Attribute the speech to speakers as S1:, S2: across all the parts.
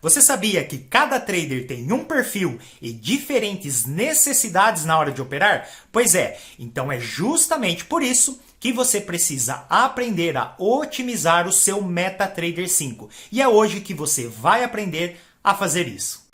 S1: Você sabia que cada trader tem um perfil e diferentes necessidades na hora de operar? Pois é, então é justamente por isso que você precisa aprender a otimizar o seu MetaTrader 5. E é hoje que você vai aprender a fazer isso.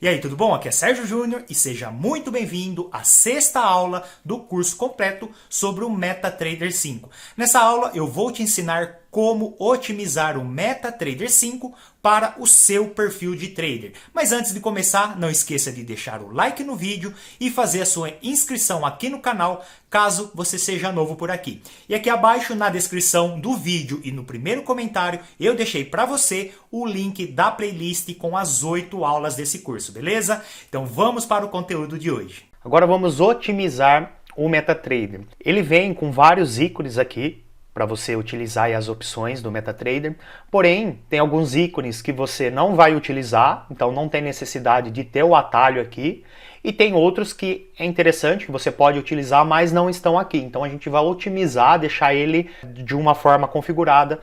S1: E aí, tudo bom? Aqui é Sérgio Júnior e seja muito bem-vindo à sexta aula do curso completo sobre o MetaTrader 5. Nessa aula eu vou te ensinar como otimizar o MetaTrader 5 para o seu perfil de trader. Mas antes de começar, não esqueça de deixar o like no vídeo e fazer a sua inscrição aqui no canal, caso você seja novo por aqui. E aqui abaixo na descrição do vídeo e no primeiro comentário, eu deixei para você o link da playlist com as 8 aulas desse curso, beleza? Então vamos para o conteúdo de hoje.
S2: Agora vamos otimizar o MetaTrader. Ele vem com vários ícones aqui para você utilizar as opções do MetaTrader, porém tem alguns ícones que você não vai utilizar, então não tem necessidade de ter o atalho aqui, e tem outros que é interessante que você pode utilizar, mas não estão aqui. Então a gente vai otimizar, deixar ele de uma forma configurada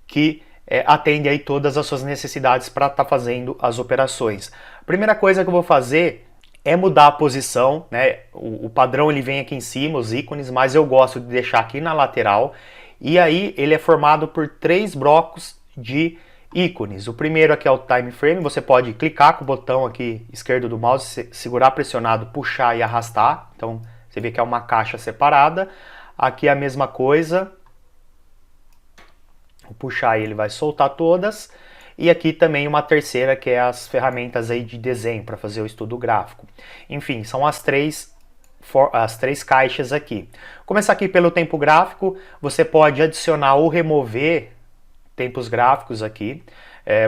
S2: que atende aí todas as suas necessidades para estar fazendo as operações. A primeira coisa que eu vou fazer é mudar a posição, né? O padrão ele vem aqui em cima, os ícones, mas eu gosto de deixar aqui na lateral. E aí ele é formado por 3 blocos de ícones. O primeiro aqui é o time frame, você pode clicar com o botão aqui esquerdo do mouse, segurar pressionado, puxar e arrastar. Então você vê que é uma caixa separada. Aqui é a mesma coisa. Vou puxar e ele vai soltar todas. E aqui também uma terceira, que é as ferramentas aí de desenho para fazer o estudo gráfico. Enfim, são as três caixas aqui. Vou começar aqui pelo tempo gráfico. Você pode adicionar ou remover tempos gráficos aqui.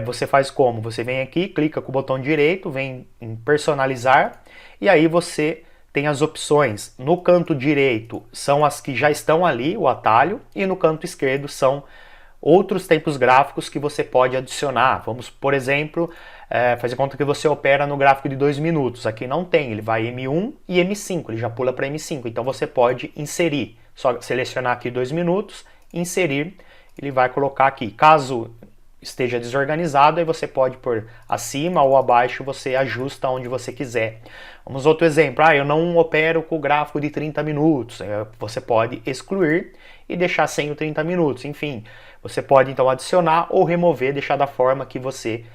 S2: Você faz como? Você vem aqui, clica com o botão direito, vem em personalizar e aí você tem as opções. No canto direito são as que já estão ali, o atalho, e no canto esquerdo são outros tempos gráficos que você pode adicionar. Vamos, por exemplo, fazer conta que você opera no gráfico de 2 minutos. Aqui não tem, ele vai M1 e M5, ele já pula para M5. Então você pode inserir, só selecionar aqui 2 minutos, inserir, ele vai colocar aqui. Caso esteja desorganizado, aí você pode pôr acima ou abaixo, você ajusta onde você quiser. Vamos outro exemplo, eu não opero com o gráfico de 30 minutos, você pode excluir e deixar sem o 30 minutos, enfim. Você pode então adicionar ou remover, deixar da forma que você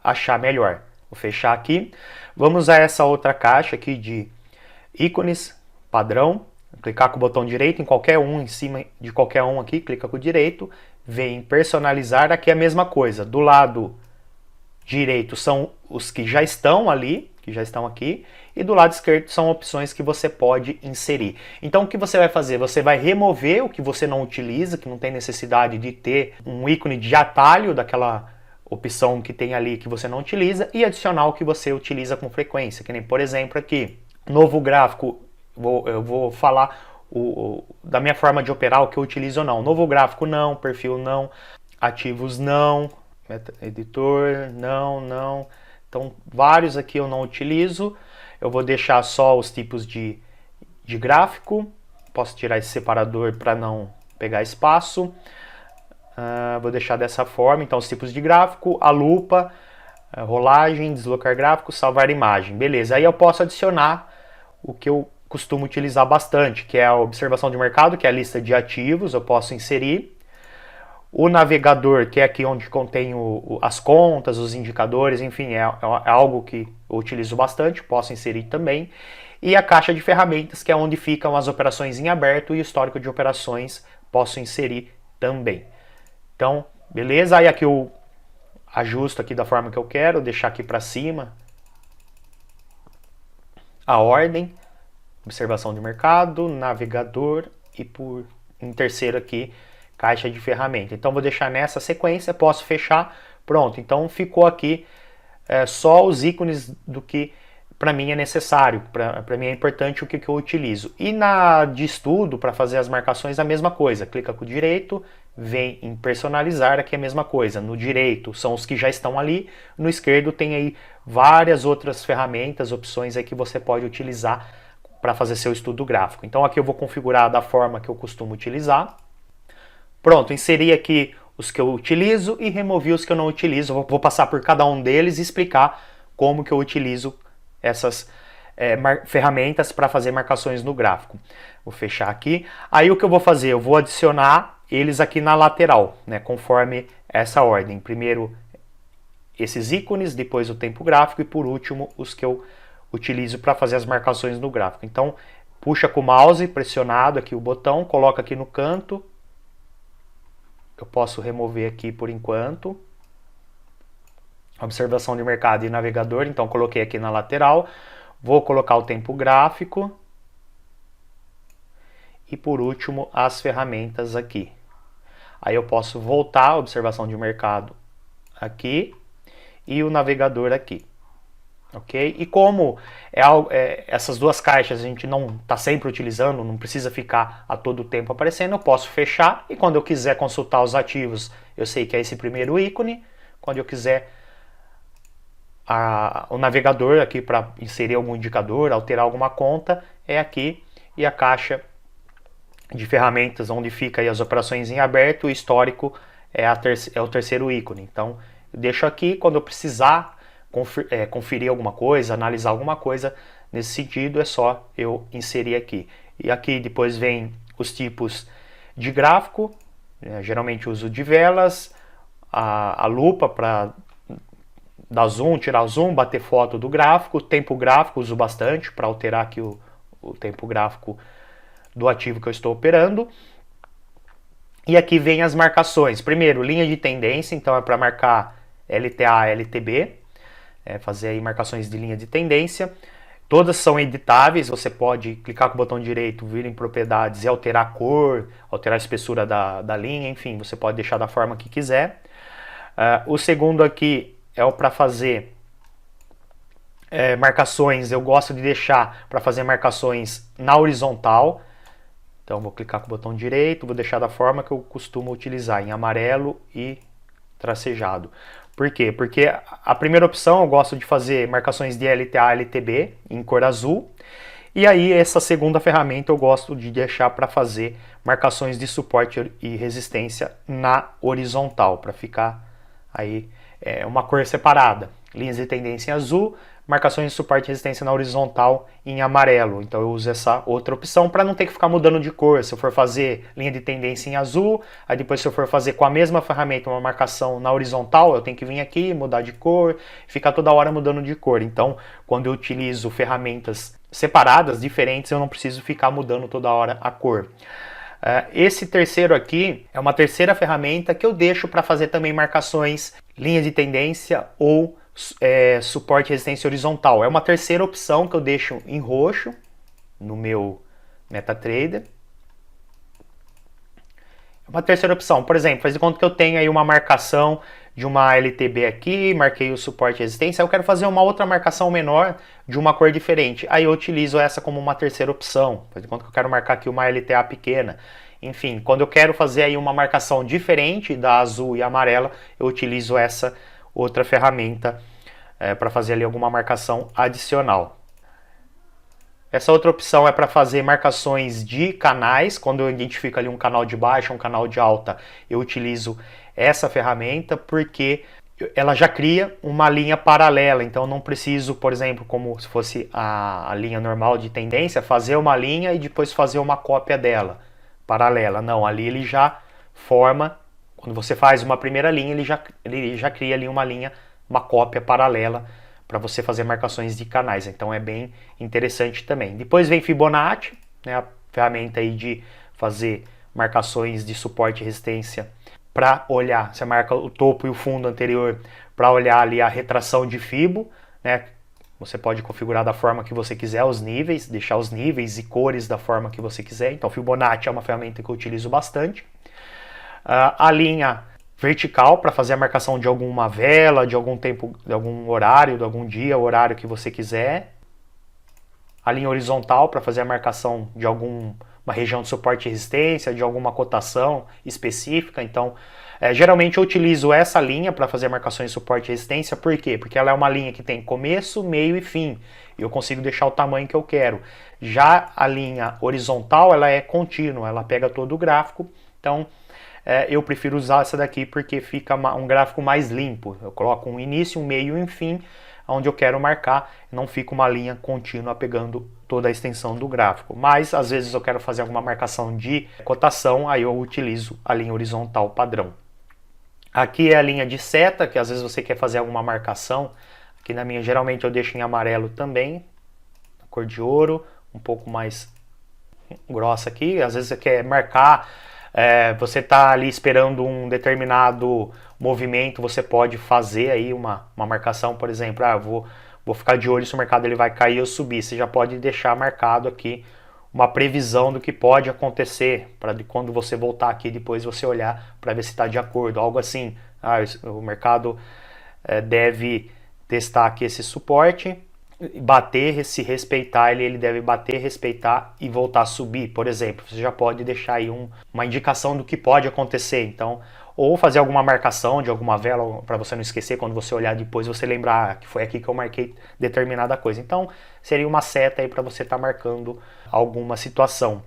S2: achar melhor. Vou fechar aqui. Vamos a essa outra caixa aqui de ícones, padrão. Clicar com o botão direito em qualquer um, em cima de qualquer um aqui, clica com o direito. Vem em personalizar, aqui é a mesma coisa. Do lado direito são os que já estão ali, que já estão aqui. E do lado esquerdo são opções que você pode inserir. Então o que você vai fazer? Você vai remover o que você não utiliza, que não tem necessidade de ter um ícone de atalho daquela opção que tem ali que você não utiliza, e adicionar o que você utiliza com frequência. Que nem, por exemplo, aqui, novo gráfico, eu vou falar da minha forma de operar, o que eu utilizo ou não. Novo gráfico não, perfil não, ativos não, editor não. Então vários aqui eu não utilizo. Eu vou deixar só os tipos de gráfico. Posso tirar esse separador para não pegar espaço. Vou deixar dessa forma. Então, os tipos de gráfico, a lupa, rolagem, deslocar gráfico, salvar imagem. Beleza. Aí eu posso adicionar o que eu costumo utilizar bastante, que é a observação de mercado, que é a lista de ativos. Eu posso inserir. O navegador, que é aqui onde contém as contas, os indicadores, enfim, é algo que eu utilizo bastante, posso inserir também. E a caixa de ferramentas, que é onde ficam as operações em aberto e o histórico de operações, posso inserir também. Então, beleza? Aí aqui eu ajusto aqui da forma que eu quero, deixar aqui para cima a ordem, observação de mercado, navegador e em terceiro aqui, caixa de ferramenta. Então vou deixar nessa sequência, posso fechar, pronto. Então ficou aqui só os ícones do que para mim é necessário, para mim é importante o que eu utilizo. E de estudo, para fazer as marcações, a mesma coisa. Clica com o direito, vem em personalizar, aqui é a mesma coisa. No direito são os que já estão ali, no esquerdo tem aí várias outras ferramentas, opções aí que você pode utilizar para fazer seu estudo gráfico. Então aqui eu vou configurar da forma que eu costumo utilizar. Pronto, inseri aqui os que eu utilizo e removi os que eu não utilizo. Vou passar por cada um deles e explicar como que eu utilizo essas ferramentas para fazer marcações no gráfico. Vou fechar aqui. Aí o que eu vou fazer? Eu vou adicionar eles aqui na lateral, né, conforme essa ordem. Primeiro esses ícones, depois o tempo gráfico e por último os que eu utilizo para fazer as marcações no gráfico. Então puxa com o mouse pressionado aqui o botão, coloca aqui no canto. Eu posso remover aqui por enquanto. Observação de mercado e navegador, então coloquei aqui na lateral. Vou colocar o tempo gráfico. E por último, as ferramentas aqui. Aí eu posso voltar a observação de mercado aqui e o navegador aqui. Ok? E como essas duas caixas a gente não está sempre utilizando, não precisa ficar a todo tempo aparecendo, eu posso fechar e quando eu quiser consultar os ativos, eu sei que é esse primeiro ícone. Quando eu quiser o navegador aqui para inserir algum indicador, alterar alguma conta, é aqui. E a caixa de ferramentas onde fica aí as operações em aberto, o histórico é o terceiro ícone. Então eu deixo aqui, quando eu precisar conferir alguma coisa, analisar alguma coisa nesse sentido, é só eu inserir aqui. E aqui depois vem os tipos de gráfico, geralmente uso de velas, a lupa para dar zoom, tirar o zoom, bater foto do gráfico, tempo gráfico uso bastante para alterar aqui o tempo gráfico do ativo que eu estou operando. E aqui vem as marcações. Primeiro, linha de tendência, então é para marcar LTA, LTB, fazer aí marcações de linha de tendência. Todas são editáveis, você pode clicar com o botão direito, vir em propriedades e alterar a cor, alterar a espessura da linha, enfim, você pode deixar da forma que quiser. O segundo aqui é para fazer marcações, eu gosto de deixar para fazer marcações na horizontal. Então vou clicar com o botão direito, vou deixar da forma que eu costumo utilizar, em amarelo e tracejado. Por quê? Porque a primeira opção eu gosto de fazer marcações de LTA, LTB em cor azul. E aí essa segunda ferramenta eu gosto de deixar para fazer marcações de suporte e resistência na horizontal, para ficar aí uma cor separada. Linhas de tendência em azul, marcações de suporte e resistência na horizontal em amarelo. Então eu uso essa outra opção para não ter que ficar mudando de cor. Se eu for fazer linha de tendência em azul, aí depois se eu for fazer com a mesma ferramenta uma marcação na horizontal, eu tenho que vir aqui, mudar de cor, ficar toda hora mudando de cor. Então quando eu utilizo ferramentas separadas, diferentes, eu não preciso ficar mudando toda hora a cor. Esse terceiro aqui é uma terceira ferramenta que eu deixo para fazer também marcações, linha de tendência ou suporte e resistência horizontal. É uma terceira opção que eu deixo em roxo no meu MetaTrader. É uma terceira opção, por exemplo, faz de conta que eu tenho aí uma marcação de uma LTB aqui, marquei o suporte e resistência, eu quero fazer uma outra marcação menor de uma cor diferente. Aí eu utilizo essa como uma terceira opção. Faz de conta que eu quero marcar aqui uma LTA pequena. Enfim, quando eu quero fazer aí uma marcação diferente da azul e amarela, eu utilizo essa outra ferramenta para fazer ali alguma marcação adicional. Essa outra opção é para fazer marcações de canais. Quando eu identifico ali um canal de baixa, um canal de alta, eu utilizo essa ferramenta porque ela já cria uma linha paralela. Então eu não preciso, por exemplo, como se fosse a linha normal de tendência, fazer uma linha e depois fazer uma cópia dela, paralela. Não, ali ele já forma, quando você faz uma primeira linha, ele já cria ali uma linha, uma cópia paralela para você fazer marcações de canais. Então é bem interessante também. Depois vem Fibonacci, né, a ferramenta aí de fazer marcações de suporte e resistência para olhar, você marca o topo e o fundo anterior para olhar ali a retração de Fibo, né? Você pode configurar da forma que você quiser os níveis, deixar os níveis e cores da forma que você quiser. Então Fibonacci é uma ferramenta que eu utilizo bastante. A linha vertical para fazer a marcação de alguma vela, de algum tempo, de algum horário, de algum dia, o horário que você quiser. A linha horizontal para fazer a marcação de alguma região de suporte e resistência, de alguma cotação específica. Então, geralmente eu utilizo essa linha para fazer marcações de suporte e resistência. Por quê? Porque ela é uma linha que tem começo, meio e fim. E eu consigo deixar o tamanho que eu quero. Já a linha horizontal, ela é contínua, ela pega todo o gráfico. Então, eu prefiro usar essa daqui porque fica um gráfico mais limpo. Eu coloco um início, um meio e um fim, onde eu quero marcar, não fica uma linha contínua pegando toda a extensão do gráfico. Mas às vezes eu quero fazer alguma marcação de cotação, aí eu utilizo a linha horizontal padrão. Aqui é a linha de seta, que às vezes você quer fazer alguma marcação. Aqui na minha geralmente eu deixo em amarelo também, cor de ouro, um pouco mais grossa aqui. Às vezes você quer marcar, você está ali esperando um determinado movimento, você pode fazer aí uma marcação, por exemplo, vou ficar de olho se o mercado ele vai cair ou subir. Você já pode deixar marcado aqui uma previsão do que pode acontecer, para quando você voltar aqui depois você olhar para ver se está de acordo, algo assim. O mercado deve testar aqui esse suporte, bater, se respeitar ele deve bater, respeitar e voltar a subir, por exemplo. Você já pode deixar aí uma indicação do que pode acontecer, então, ou fazer alguma marcação de alguma vela para você não esquecer, quando você olhar depois você lembrar que foi aqui que eu marquei determinada coisa. Então seria uma seta aí para você estar marcando alguma situação.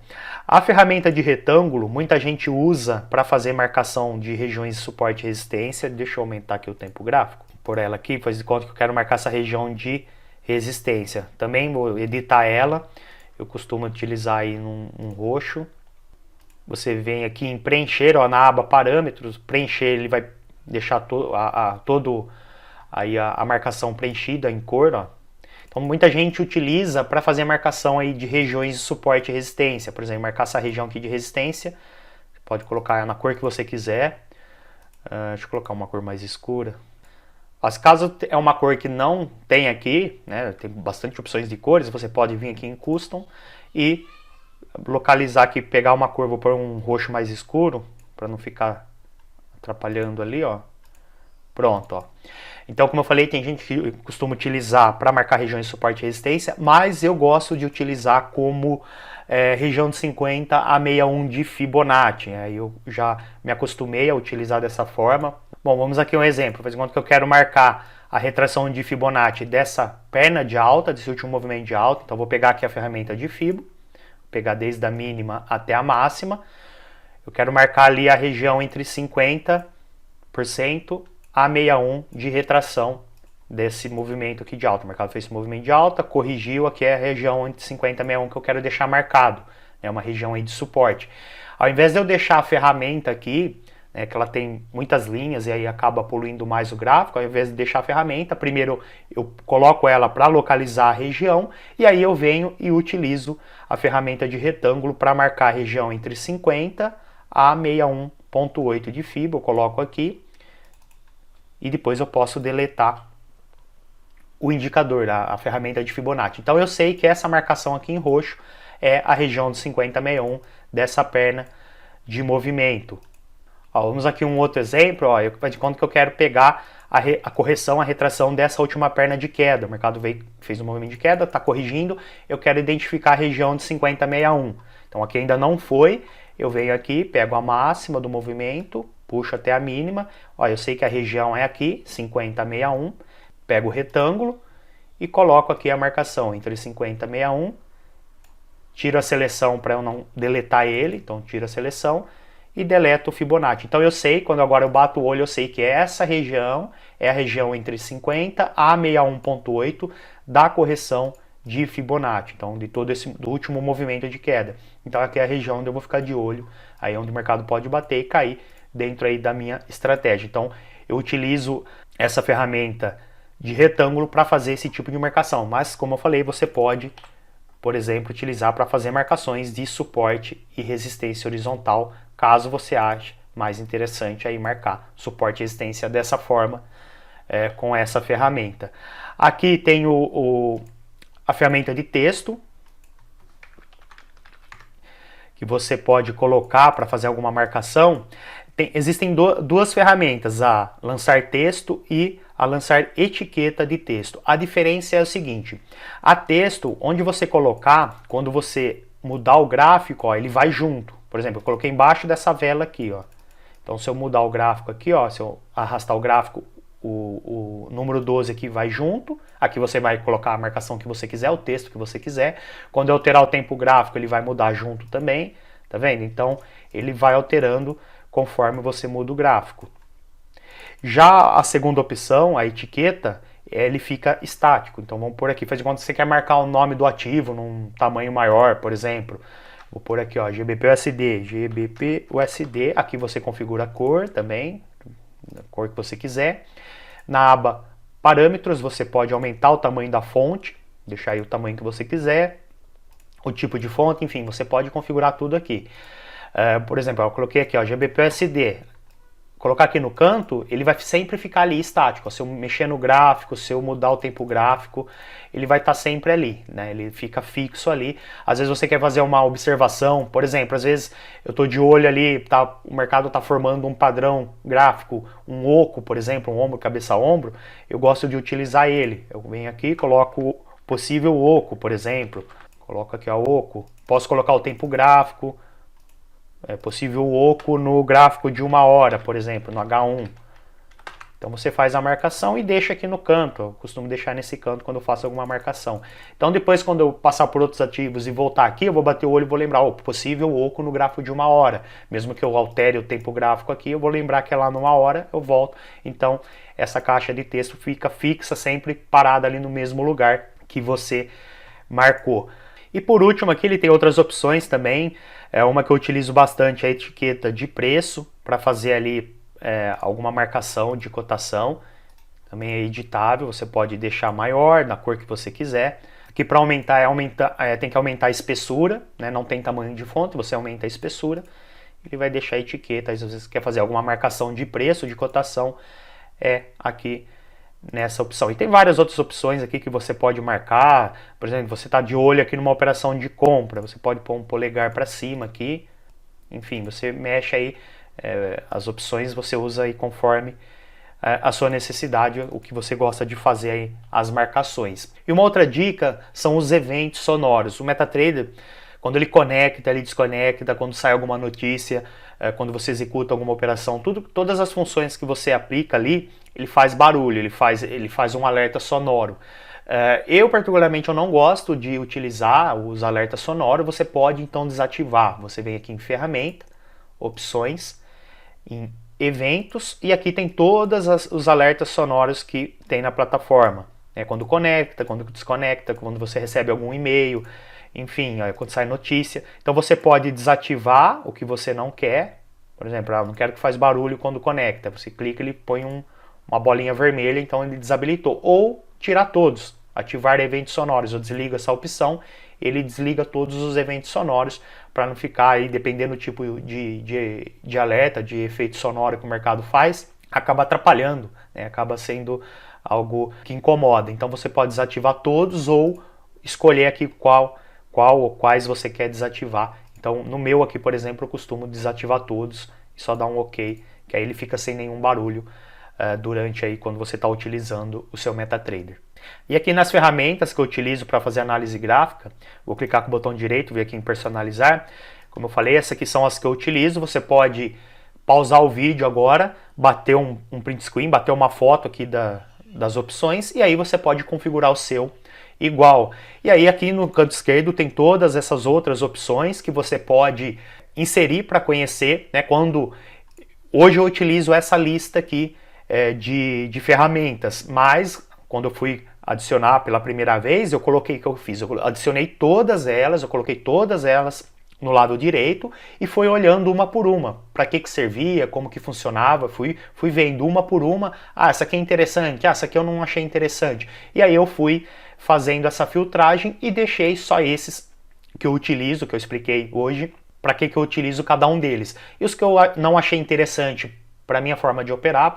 S2: A ferramenta de retângulo muita gente usa para fazer marcação de regiões de suporte e resistência. Deixa eu aumentar aqui o tempo gráfico por ela aqui, faz de conta que eu quero marcar essa região de resistência. Também vou editar ela, eu costumo utilizar aí num roxo. Você vem aqui em preencher, ó, na aba parâmetros, preencher ele vai deixar a marcação preenchida em cor, ó. Então muita gente utiliza para fazer a marcação aí de regiões de suporte e resistência. Por exemplo, marcar essa região aqui de resistência, você pode colocar na cor que você quiser. Deixa eu colocar uma cor mais escura. Mas caso é uma cor que não tem aqui, né, tem bastante opções de cores, você pode vir aqui em Custom e localizar aqui, pegar uma cor, vou pôr um roxo mais escuro, para não ficar atrapalhando ali, ó. Pronto, ó. Então, como eu falei, tem gente que costuma utilizar para marcar regiões de suporte e resistência, mas eu gosto de utilizar como região de 50 a 61 de Fibonacci. Aí eu já me acostumei a utilizar dessa forma. Bom, vamos aqui um exemplo. Faz de conta que eu quero marcar a retração de Fibonacci dessa perna de alta, desse último movimento de alta. Então, vou pegar aqui a ferramenta de Fibo, pegar desde a mínima até a máxima. Eu quero marcar ali a região entre 50% a 61 de retração desse movimento aqui de alta. O mercado fez esse movimento de alta, corrigiu, aqui é a região entre 50 e 61 que eu quero deixar marcado. É uma região aí de suporte. Ao invés de eu deixar a ferramenta aqui, que ela tem muitas linhas e aí acaba poluindo mais o gráfico, ao invés de deixar a ferramenta, primeiro eu coloco ela para localizar a região e aí eu venho e utilizo a ferramenta de retângulo para marcar a região entre 50 a 61.8 de Fibo, eu coloco aqui e depois eu posso deletar o indicador, a ferramenta de Fibonacci. Então eu sei que essa marcação aqui em roxo é a região de 50 a 61 dessa perna de movimento. Ó, vamos aqui um outro exemplo, ó, faz de conta que eu quero pegar a correção, a retração dessa última perna de queda. O mercado fez um movimento de queda, está corrigindo, eu quero identificar a região de 50 a 61. Então aqui ainda não foi, eu venho aqui, pego a máxima do movimento, puxo até a mínima, ó, eu sei que a região é aqui, 50 a 61, pego o retângulo e coloco aqui a marcação entre 50 e 61, tiro a seleção para eu não deletar ele, então tiro a seleção, e deleto o Fibonacci. Então eu sei, quando agora eu bato o olho, eu sei que essa região é a região entre 50 a 61.8 da correção de Fibonacci. Então, do último movimento de queda. Então aqui é a região onde eu vou ficar de olho, aí onde o mercado pode bater e cair dentro aí da minha estratégia. Então eu utilizo essa ferramenta de retângulo para fazer esse tipo de marcação. Mas, como eu falei, você pode, por exemplo, utilizar para fazer marcações de suporte e resistência horizontal, caso você ache mais interessante aí marcar suporte e resistência dessa forma, com essa ferramenta. Aqui tem a ferramenta de texto, que você pode colocar para fazer alguma marcação. Existem duas ferramentas, a lançar texto e a lançar etiqueta de texto. A diferença é o seguinte: a texto, onde você colocar, quando você mudar o gráfico, ó, ele vai junto. Por exemplo, eu coloquei embaixo dessa vela aqui, ó. Então, se eu mudar o gráfico aqui, ó, se eu arrastar o gráfico, o número 12 aqui vai junto. Aqui você vai colocar a marcação que você quiser, o texto que você quiser. Quando eu alterar o tempo gráfico, ele vai mudar junto também, tá vendo? Então, ele vai alterando conforme você muda o gráfico. Já a segunda opção, a etiqueta, ele fica estático. Então vamos pôr aqui, faz de conta que você quer marcar o nome do ativo num tamanho maior, por exemplo. Vou pôr aqui, ó, GBP-USD, GBP-USD, aqui você configura a cor também, a cor que você quiser. Na aba parâmetros, você pode aumentar o tamanho da fonte, deixar aí o tamanho que você quiser, o tipo de fonte, enfim, você pode configurar tudo aqui. Por exemplo, eu coloquei aqui, ó, GBP-USD. Colocar aqui no canto, ele vai sempre ficar ali estático. Se eu mexer no gráfico, se eu mudar o tempo gráfico, ele vai estar sempre ali, né? Ele fica fixo ali. Às vezes você quer fazer uma observação, por exemplo, às vezes eu estou de olho ali, o mercado está formando um padrão gráfico, um oco, por exemplo, um ombro, cabeça, ombro, eu gosto de utilizar ele. Eu venho aqui, coloco possível oco, por exemplo, coloco aqui o oco, posso colocar o tempo gráfico, possível oco no gráfico de 1 hora, por exemplo, no H1. Então você faz a marcação e deixa aqui no canto. Eu costumo deixar nesse canto quando eu faço alguma marcação. Então depois, quando eu passar por outros ativos e voltar aqui, eu vou bater o olho e vou lembrar, possível oco no gráfico de 1 hora. Mesmo que eu altere o tempo gráfico aqui, eu vou lembrar que é lá numa hora, eu volto. Então essa caixa de texto fica fixa, sempre parada ali no mesmo lugar que você marcou. E por último aqui ele tem outras opções também. Uma que eu utilizo bastante é a etiqueta de preço, para fazer ali alguma marcação de cotação. Também é editável, você pode deixar maior, na cor que você quiser. Aqui para aumentar, tem que aumentar a espessura, né? Não tem tamanho de fonte, você aumenta a espessura. Ele vai deixar a etiqueta, se você quer fazer alguma marcação de preço, de cotação, aqui nessa opção. E tem várias outras opções aqui que você pode marcar. Por exemplo, você está de olho aqui numa operação de compra, você pode pôr um polegar para cima aqui. Enfim, você mexe aí, as opções você usa aí conforme a sua necessidade, o que você gosta de fazer aí, as marcações. E uma outra dica são os eventos sonoros. O MetaTrader, quando ele conecta, ele desconecta, quando sai alguma notícia, quando você executa alguma operação, todas as funções que você aplica ali, ele faz barulho, ele faz um alerta sonoro. Eu particularmente eu não gosto de utilizar os alertas sonoros, você pode então desativar. Você vem aqui em ferramenta, opções, em eventos, e aqui tem todos os alertas sonoros que tem na plataforma. Quando conecta, quando desconecta, quando você recebe algum e-mail, enfim, quando sai notícia. Então você pode desativar o que você não quer. Por exemplo, eu não quero que faz barulho quando conecta. Você clica, ele põe uma bolinha vermelha, então ele desabilitou. Ou tirar todos, ativar eventos sonoros. Eu desligo essa opção, ele desliga todos os eventos sonoros para não ficar aí, dependendo do tipo de alerta, de efeito sonoro que o mercado faz, acaba atrapalhando, né? Acaba sendo algo que incomoda. Então você pode desativar todos ou escolher aqui qual ou quais você quer desativar. Então no meu aqui, por exemplo, eu costumo desativar todos e só dar um OK, que aí ele fica sem nenhum barulho durante aí quando você está utilizando o seu MetaTrader. E aqui nas ferramentas que eu utilizo para fazer análise gráfica, vou clicar com o botão direito, vir aqui em personalizar. Como eu falei, essas aqui são as que eu utilizo. Você pode pausar o vídeo agora, bater um print screen, bater uma foto aqui das opções, e aí você pode configurar o seu igual. E aí aqui no canto esquerdo tem todas essas outras opções que você pode inserir para conhecer, né? Hoje eu utilizo essa lista aqui de ferramentas, mas quando eu fui adicionar pela primeira vez, eu coloquei o que eu fiz, eu adicionei todas elas, eu coloquei todas elas no lado direito e fui olhando uma por uma, para que servia, como que funcionava, fui vendo uma por uma, essa aqui é interessante, essa aqui eu não achei interessante, e aí eu fui fazendo essa filtragem e deixei só esses que eu utilizo, que eu expliquei hoje, para que eu utilizo cada um deles. E os que eu não achei interessante para minha forma de operar,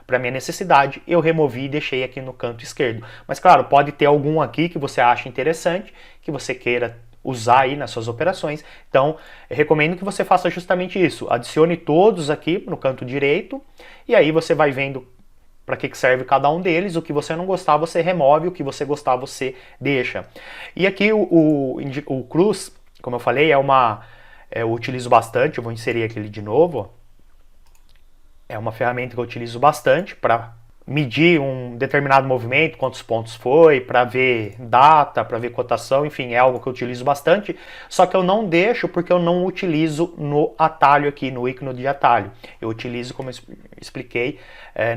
S2: para minha necessidade, eu removi e deixei aqui no canto esquerdo. Mas claro, pode ter algum aqui que você acha interessante, que você queira usar aí nas suas operações. Então, eu recomendo que você faça justamente isso. Adicione todos aqui no canto direito, e aí você vai vendo para que serve cada um deles. O que você não gostar, você remove, o que você gostar, você deixa. E aqui o Cruz, como eu falei, eu utilizo bastante, eu vou inserir aqui ele de novo. É uma ferramenta que eu utilizo bastante para medir um determinado movimento, quantos pontos foi, para ver data, para ver cotação, enfim, é algo que eu utilizo bastante, só que eu não deixo porque eu não utilizo no atalho aqui, no ícone de atalho. Eu utilizo, como eu expliquei,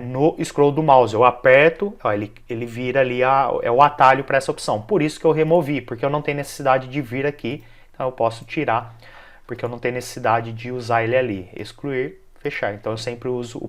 S2: no scroll do mouse. Eu aperto, ó, ele vira ali, é o atalho para essa opção. Por isso que eu removi, porque eu não tenho necessidade de vir aqui, então eu posso tirar, porque eu não tenho necessidade de usar ele ali. Excluir, fechar. Então eu sempre uso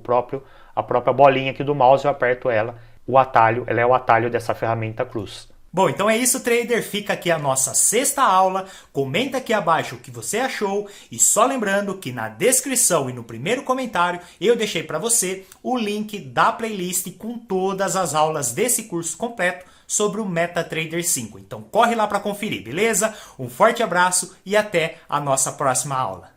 S2: a própria bolinha aqui do mouse, eu aperto ela, o atalho, ela é o atalho dessa ferramenta Cruz.
S1: Bom, então é isso, trader. Fica aqui a nossa sexta aula. Comenta aqui abaixo o que você achou. E só lembrando que na descrição e no primeiro comentário eu deixei para você o link da playlist com todas as aulas desse curso completo sobre o MetaTrader 5. Então corre lá para conferir, beleza? Um forte abraço e até a nossa próxima aula.